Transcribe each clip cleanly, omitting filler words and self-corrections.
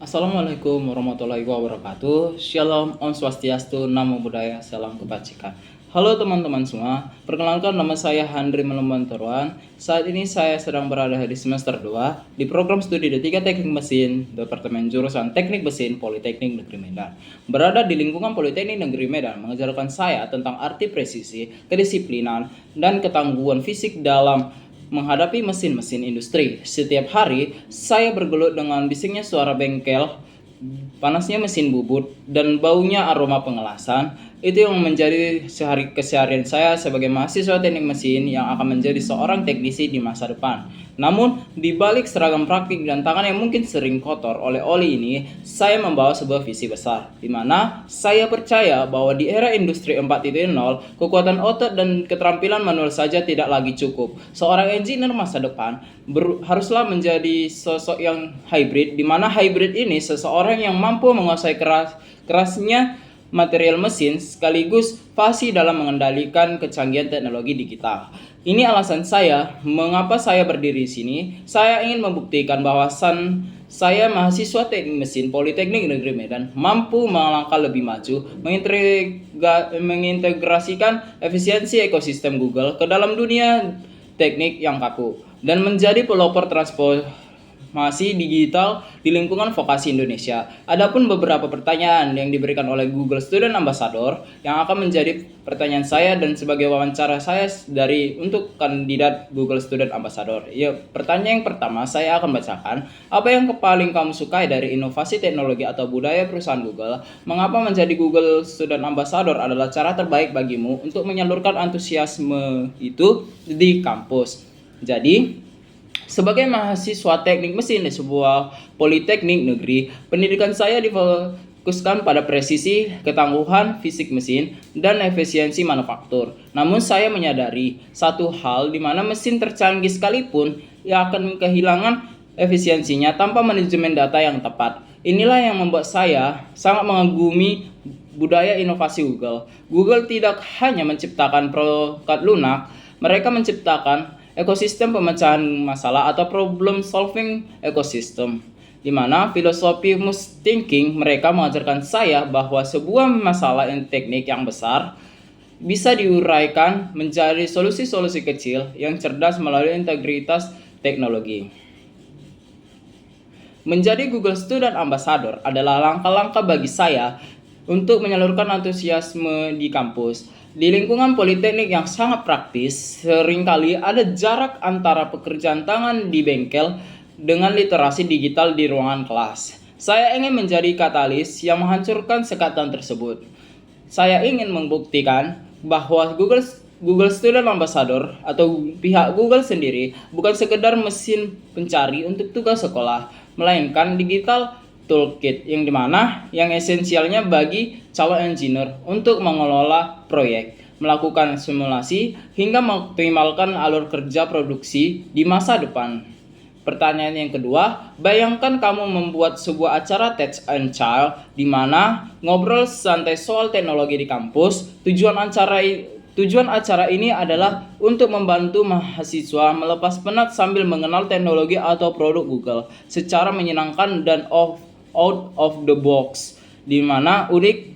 Assalamualaikum warahmatullahi wabarakatuh. Shalom, Om Swastiastu, Namo Buddhaya, Salam Kebajikan. Halo teman-teman semua, perkenalkan nama saya Handri Melembanturuan. Saat ini saya sedang berada di semester 2 di program studi D3 Teknik Mesin, Departemen Jurusan Teknik Mesin, Politeknik Negeri Medan. Berada di lingkungan Politeknik Negeri Medan mengajarkan saya tentang arti presisi, kedisiplinan, dan ketangguhan fisik dalam menghadapi mesin-mesin industri. Setiap hari, saya bergelut dengan bisingnya suara bengkel, panasnya mesin bubut, dan baunya aroma pengelasan. Itu yang menjadi keseharian saya sebagai mahasiswa teknik mesin yang akan menjadi seorang teknisi di masa depan. Namun, di balik seragam praktik dan tangan yang mungkin sering kotor oleh oli ini, saya membawa sebuah visi besar, di mana saya percaya bahwa di era industri 4.0, kekuatan otot dan keterampilan manual saja tidak lagi cukup. Seorang engineer masa depan haruslah menjadi sosok yang hybrid, di mana hybrid ini seseorang yang mampu menguasai kerasnya material mesin sekaligus fasih dalam mengendalikan kecanggihan teknologi digital. Ini alasan saya mengapa saya berdiri di sini. Saya ingin membuktikan bahwa saya mahasiswa teknik mesin Politeknik Negeri Medan mampu melangkah lebih maju, mengintegrasikan efisiensi ekosistem Google ke dalam dunia teknik yang kaku dan menjadi pelopor transformasi digital di lingkungan vokasi Indonesia. Adapun beberapa pertanyaan yang diberikan oleh Google Student Ambassador yang akan menjadi pertanyaan saya dan sebagai wawancara saya untuk kandidat Google Student Ambassador. Ya, pertanyaan yang pertama saya akan bacakan. Apa yang paling kamu sukai dari inovasi teknologi atau budaya perusahaan Google? Mengapa menjadi Google Student Ambassador adalah cara terbaik bagimu untuk menyalurkan antusiasme itu di kampus? Jadi, sebagai mahasiswa teknik mesin di sebuah politeknik negeri, pendidikan saya difokuskan pada presisi, ketangguhan fisik mesin, dan efisiensi manufaktur. Namun saya menyadari satu hal di mana mesin tercanggih sekalipun yang akan kehilangan efisiensinya tanpa manajemen data yang tepat. Inilah yang membuat saya sangat mengagumi budaya inovasi Google. Google tidak hanya menciptakan produk lunak, mereka menciptakan ekosistem pemecahan masalah atau problem solving ecosystem, di mana filosofi mus thinking mereka mengajarkan saya bahwa sebuah masalah teknik yang besar bisa diuraikan menjadi solusi-solusi kecil yang cerdas melalui integritas teknologi. Menjadi Google Student Ambassador adalah langkah-langkah bagi saya untuk menyalurkan antusiasme di kampus. Di lingkungan politeknik yang sangat praktis, seringkali ada jarak antara pekerjaan tangan di bengkel dengan literasi digital di ruangan kelas. Saya ingin menjadi katalis yang menghancurkan sekatan tersebut. Saya ingin membuktikan bahwa Google Student Ambassador atau pihak Google sendiri bukan sekedar mesin pencari untuk tugas sekolah, melainkan digital toolkit yang dimana yang esensialnya bagi calon engineer untuk mengelola proyek, melakukan simulasi, hingga mengoptimalkan alur kerja produksi di masa depan. Pertanyaan yang kedua, bayangkan kamu membuat sebuah acara Tech and Child di mana ngobrol santai soal teknologi di kampus. Tujuan acara ini adalah untuk membantu mahasiswa melepas penat sambil mengenal teknologi atau produk Google secara menyenangkan dan out of the box, di mana unik,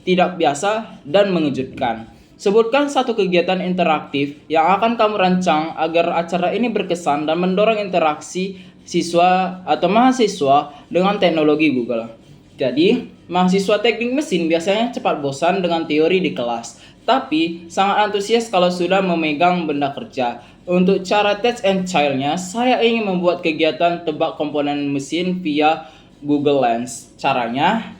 tidak biasa, dan mengejutkan. Sebutkan satu kegiatan interaktif yang akan kamu rancang agar acara ini berkesan dan mendorong interaksi siswa atau mahasiswa dengan teknologi Google. Jadi, mahasiswa teknik mesin biasanya cepat bosan dengan teori di kelas, tapi sangat antusias kalau sudah memegang benda kerja. Untuk cara Tech and Child-nya, saya ingin membuat kegiatan tebak komponen mesin via Google Lens. Caranya,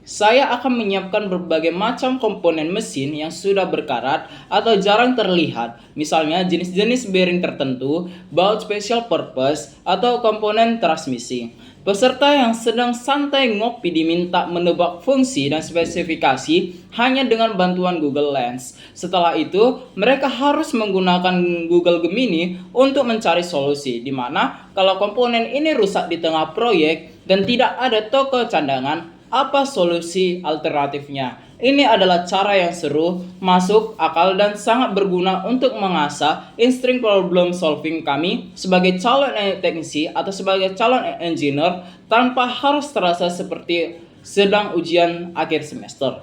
saya akan menyiapkan berbagai macam komponen mesin yang sudah berkarat atau jarang terlihat, misalnya jenis-jenis bearing tertentu, baut special purpose, atau komponen transmisi. Peserta yang sedang santai ngopi diminta menebak fungsi dan spesifikasi hanya dengan bantuan Google Lens. Setelah itu, mereka harus menggunakan Google Gemini untuk mencari solusi, di mana kalau komponen ini rusak di tengah proyek dan tidak ada toko cadangan, apa solusi alternatifnya? Ini adalah cara yang seru, masuk akal, dan sangat berguna untuk mengasah insting problem solving kami sebagai calon teknisi atau sebagai calon engineer tanpa harus terasa seperti sedang ujian akhir semester.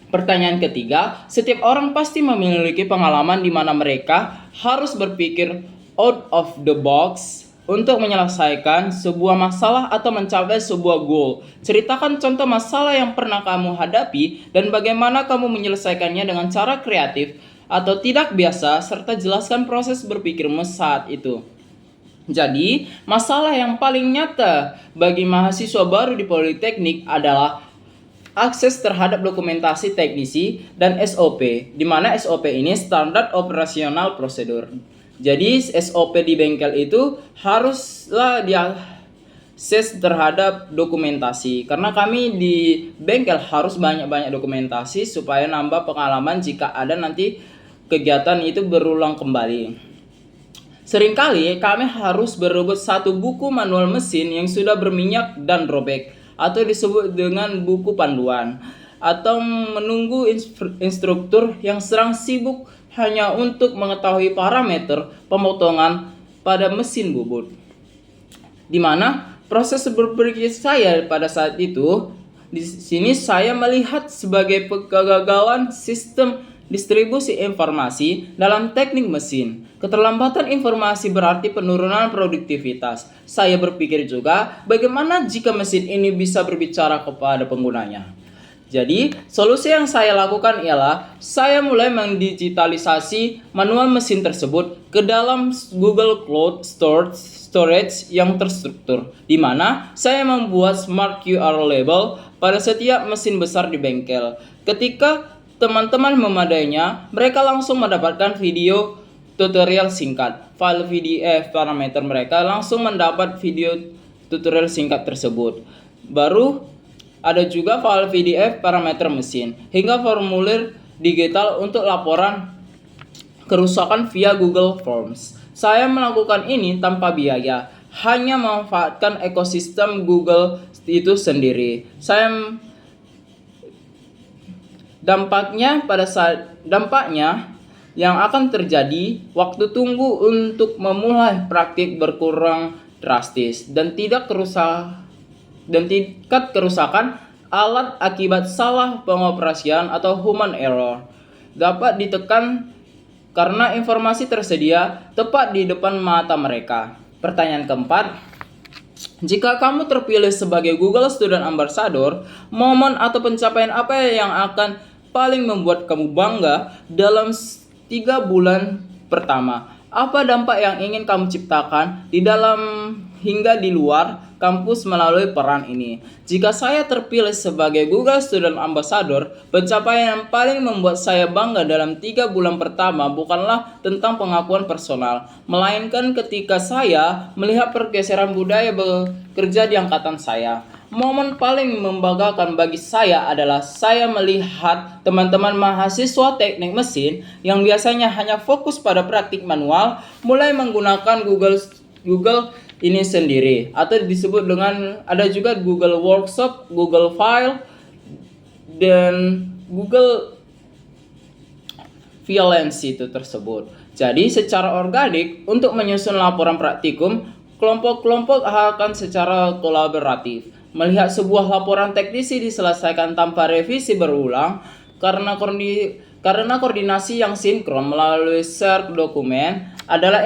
Pertanyaan ketiga, setiap orang pasti memiliki pengalaman di mana mereka harus berpikir out of the box untuk menyelesaikan sebuah masalah atau mencapai sebuah goal. Ceritakan contoh masalah yang pernah kamu hadapi dan bagaimana kamu menyelesaikannya dengan cara kreatif atau tidak biasa, serta jelaskan proses berpikirmu saat itu. Jadi, masalah yang paling nyata bagi mahasiswa baru di Politeknik adalah akses terhadap dokumentasi teknisi dan SOP, di mana SOP ini standar operasional prosedur. Jadi SOP di bengkel itu haruslah diakses terhadap dokumentasi, karena kami di bengkel harus banyak-banyak dokumentasi supaya nambah pengalaman jika ada nanti kegiatan itu berulang kembali. Seringkali kami harus berebut satu buku manual mesin yang sudah berminyak dan robek, atau disebut dengan buku panduan, atau menunggu instruktur yang sedang sibuk hanya untuk mengetahui parameter pemotongan pada mesin bubut. Di mana proses berpikir saya pada saat itu, di sini saya melihat sebagai kegagalan sistem distribusi informasi dalam teknik mesin. Keterlambatan informasi berarti penurunan produktivitas. Saya berpikir juga bagaimana jika mesin ini bisa berbicara kepada penggunanya. Jadi, solusi yang saya lakukan ialah saya mulai mendigitalisasi manual mesin tersebut ke dalam Google Cloud Storage yang terstruktur, di mana saya membuat smart QR label pada setiap mesin besar di bengkel. Ketika teman-teman memadainya, mereka langsung mendapatkan video tutorial singkat. File PDF parameter mereka langsung mendapat video tutorial singkat tersebut. Baru ada juga file PDF parameter mesin, hingga formulir digital untuk laporan kerusakan via Google Forms. Saya melakukan ini tanpa biaya, hanya memanfaatkan ekosistem Google itu sendiri. Dampaknya yang akan terjadi, waktu tunggu untuk memulai praktik berkurang drastis dan tingkat kerusakan alat akibat salah pengoperasian atau human error dapat ditekan karena informasi tersedia tepat di depan mata mereka. Pertanyaan keempat, jika kamu terpilih sebagai Google Student Ambassador, momen atau pencapaian apa yang akan paling membuat kamu bangga dalam 3 bulan pertama? Apa dampak yang ingin kamu ciptakan di dalam hingga di luar kampus melalui peran ini? Jika saya terpilih sebagai Google Student Ambassador, pencapaian yang paling membuat saya bangga dalam 3 bulan pertama bukanlah tentang pengakuan personal, melainkan ketika saya melihat pergeseran budaya bekerja di angkatan saya. Momen paling membanggakan bagi saya adalah saya melihat teman-teman mahasiswa teknik mesin yang biasanya hanya fokus pada praktik manual mulai menggunakan Google ini sendiri, atau disebut dengan ada juga Google Workshop, Google File, dan Google Violence itu tersebut. Jadi secara organik untuk menyusun laporan praktikum, kelompok-kelompok akan secara kolaboratif melihat sebuah laporan teknisi diselesaikan tanpa revisi berulang karena koordinasi yang sinkron melalui share dokumen adalah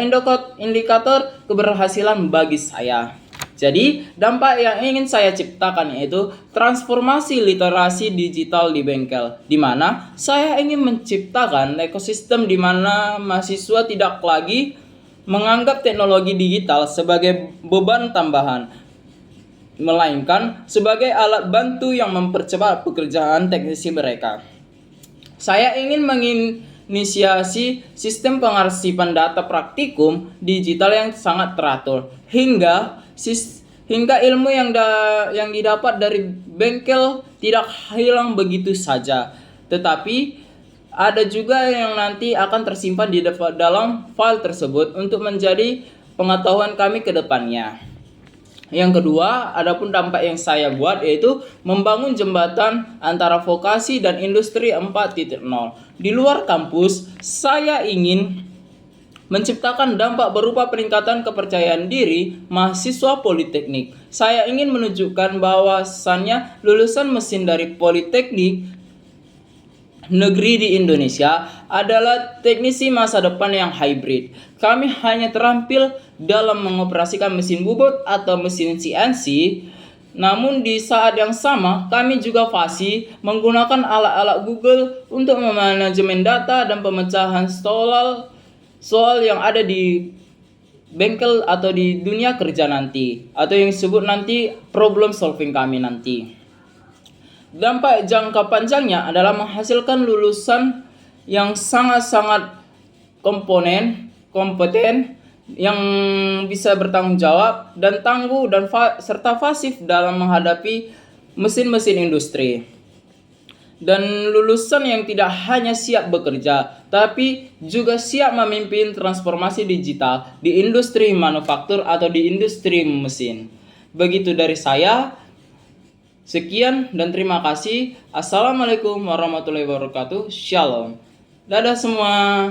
indikator keberhasilan bagi saya. Jadi, dampak yang ingin saya ciptakan yaitu transformasi literasi digital di bengkel, di mana saya ingin menciptakan ekosistem di mana mahasiswa tidak lagi menganggap teknologi digital sebagai beban tambahan, melainkan sebagai alat bantu yang mempercepat pekerjaan teknisi mereka. Saya ingin menginisiasi sistem pengarsipan data praktikum digital yang sangat teratur hingga ilmu yang didapat dari bengkel tidak hilang begitu saja, tetapi ada juga yang nanti akan tersimpan di dalam file tersebut untuk menjadi pengetahuan kami ke depannya. Yang kedua, adapun dampak yang saya buat yaitu membangun jembatan antara vokasi dan industri 4.0. Di luar kampus, saya ingin menciptakan dampak berupa peningkatan kepercayaan diri mahasiswa politeknik. Saya ingin menunjukkan bahwasannya lulusan mesin dari politeknik negeri di Indonesia adalah teknisi masa depan yang hybrid. Kami hanya terampil dalam mengoperasikan mesin bubut atau mesin CNC, namun di saat yang sama kami juga fasih menggunakan alat-alat Google untuk memanajemen data dan pemecahan soal yang ada di bengkel atau di dunia kerja nanti, atau yang disebut nanti problem solving kami nanti. Dampak jangka panjangnya adalah menghasilkan lulusan yang sangat-sangat kompeten, yang bisa bertanggung jawab dan tangguh dan serta fasih dalam menghadapi mesin-mesin industri. Dan lulusan yang tidak hanya siap bekerja, tapi juga siap memimpin transformasi digital di industri manufaktur atau di industri mesin. Begitu dari saya. Sekian dan terima kasih. Assalamualaikum warahmatullahi wabarakatuh. Shalom. Dadah semua.